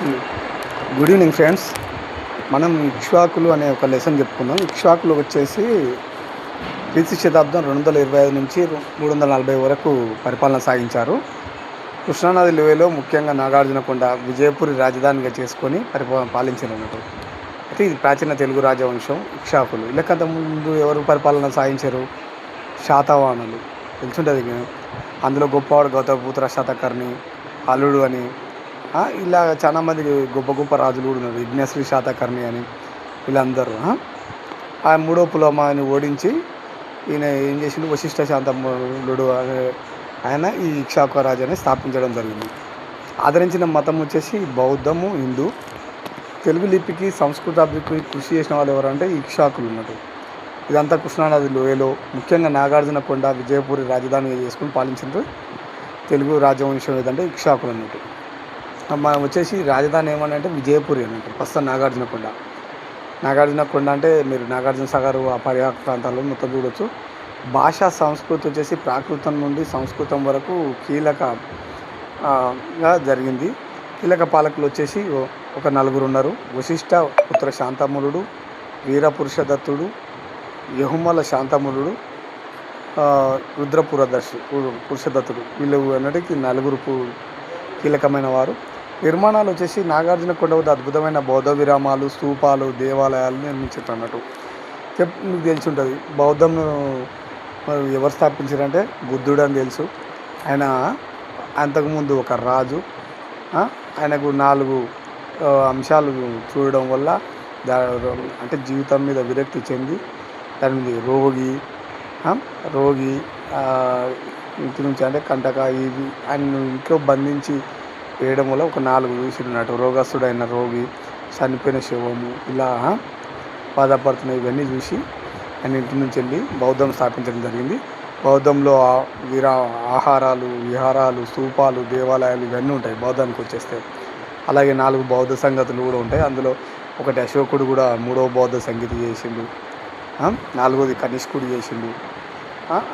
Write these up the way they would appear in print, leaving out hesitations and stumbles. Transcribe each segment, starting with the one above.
హ్మ్. Good evening friends. మనం ఇక్ష్వాకులు అనే ఒక లెసన్ చెప్పుకుందాం. ఇక్ష్వాకులు వచ్చేసి క్రీస్తు శతాబ్దం 225 నుంచి 340 వరకు పరిపాలన సాగించారు. కృష్ణానది లోయలో ముఖ్యంగా నాగార్జునకొండ, విజయపురి రాజధానిగా చేసుకొని పాలించారన్నట్టు. అయితే ఇది ప్రాచీన తెలుగు రాజవంశం ఇక్ష్వాకులు. వీళ్ళకంత ముందు ఎవరు పరిపాలన సాగించారు? శాతవాహనులు. తెలిసుంటది కదా. అందులో గొప్పవాడు గౌతమపుత్ర శాతకర్ణి, అల్లుడు అని ఇలా చాలా మంది గొప్ప గొప్ప రాజులు కూడా ఉన్నారు. యజ్ఞశ్రీ శాతకర్ణి అని వీళ్ళందరూ ఆ మూడో పులమాని ఓడించి ఈయన ఏం చేసిండు, వశిష్ఠ శాంతములుడు అనే ఆయన ఈ ఇక్ష్వాకు రాజుని స్థాపించడం జరిగింది. ఆదరించిన మతం వచ్చేసి బౌద్ధము, హిందూ. తెలుగు లిపికి సంస్కృతాభివృద్ధికి కృషి చేసిన వాళ్ళు ఎవరంటే ఇక్ష్వాకులు ఉన్నారు. ఇదంతా కృష్ణానది లోయలో ముఖ్యంగా నాగార్జునకొండ, విజయపురి రాజధానిగా చేసుకుని పాలించిన తెలుగు రాజవంశం ఏదంటే ఇక్ష్వాకులు అన్నట్టు. మనం వచ్చేసి రాజధాని ఏమని అంటే విజయపురి అన్నట్టు. ప్రస్తుతం నాగార్జునకొండ అంటే మీరు నాగార్జున సాగర్ ఆ పరివాహక ప్రాంతాల్లో మొత్తం చూడొచ్చు. భాషా సంస్కృతి వచ్చేసి ప్రాకృతం నుండి సంస్కృతం వరకు కీలకగా జరిగింది. కీలక పాలకులు వచ్చేసి ఒక నలుగురు ఉన్నారు. వశిష్ఠ పుత్ర శాంతమూలుడు, వీరపురుషదత్తుడు, యహుమల శాంతమూలుడు, రుద్రపురదర్శి పురుషదత్తుడు. వీళ్ళు అన్నటికి నలుగురు కీలకమైన వారు. నిర్మాణాలు వచ్చేసి నాగార్జునకొండ వద్ద అద్భుతమైన బౌద్ధ విరామాలు, స్తూపాలు, దేవాలయాలు నిర్మించారు అన్నట్టు. మీకు తెలిసి ఉంటుంది. బౌద్ధంను ఎవరు స్థాపించారంటే బుద్ధుడు అని తెలుసు. ఆయన అంతకుముందు ఒక రాజు. ఆయనకు 4 అంశాలు చూడడం వల్ల అంటే జీవితం మీద విరక్తి చెంది దాని మీద రోగి ఇంటి నుంచి అంటే కంటక ఇవి ఆయన ఇంట్లో బంధించి వేయడం వల్ల ఒక 4 చూసినట్టు. రోగస్తుడైన రోగి, చనిపోయిన శవము, ఇలా బాధపడుతున్న ఇవన్నీ చూసి ఆయన ఇంటి నుంచి వెళ్ళి బౌద్ధం స్థాపించడం జరిగింది. బౌద్ధంలో ఆహారాలు, విహారాలు, స్తూపాలు, దేవాలయాలు ఇవన్నీ ఉంటాయి బౌద్ధానికి వచ్చేస్తే. అలాగే 4 బౌద్ధ సంగతులు కూడా ఉంటాయి. అందులో ఒకటి అశోకుడు కూడా 3వ బౌద్ధ సంగతి చేసిండు. 4వది కనిష్కుడు చేసిండు.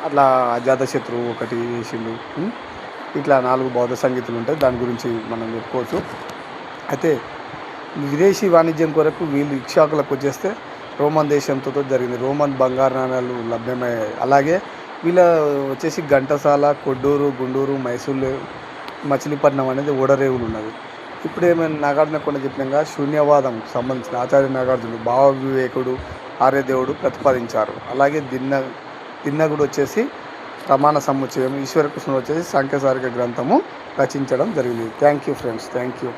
అట్లా అజాతశత్రువు ఒకటి చేసిండు. ఇట్లా 4 బౌద్ధ సంగీతులు ఉంటాయి. దాని గురించి మనం చెప్పుకోవచ్చు. అయితే విదేశీ వాణిజ్యం కొరకు వీళ్ళు ఇక్ష్వాకులకు వచ్చేస్తే రోమన్ దేశంతో జరిగింది. రోమన్ బంగారు నాణాలు లభ్యమయ్యాయి. అలాగే వీళ్ళ వచ్చేసి ఘంటసాల, కొడ్డూరు, గుండూరు, మైసూరు, మచిలీపట్నం అనేది ఓడరేవులు ఉన్నది. ఇప్పుడు ఏమైనా నాగార్జునకొండ చెప్పినాక శూన్యవాదం సంబంధించిన ఆచార్య నాగార్జునుడు, భావ వివేకుడు, ఆర్యదేవుడు ప్రతిపాదించారు. అలాగే దిన్నగుడు వచ్చేసి ప్రమాణ సముచ్చయం, ఈశ్వరకృష్ణుడు వచ్చేసి సాంఖ్యసారిక గ్రంథము రచించడం జరిగింది. Thank you friends. Thank you.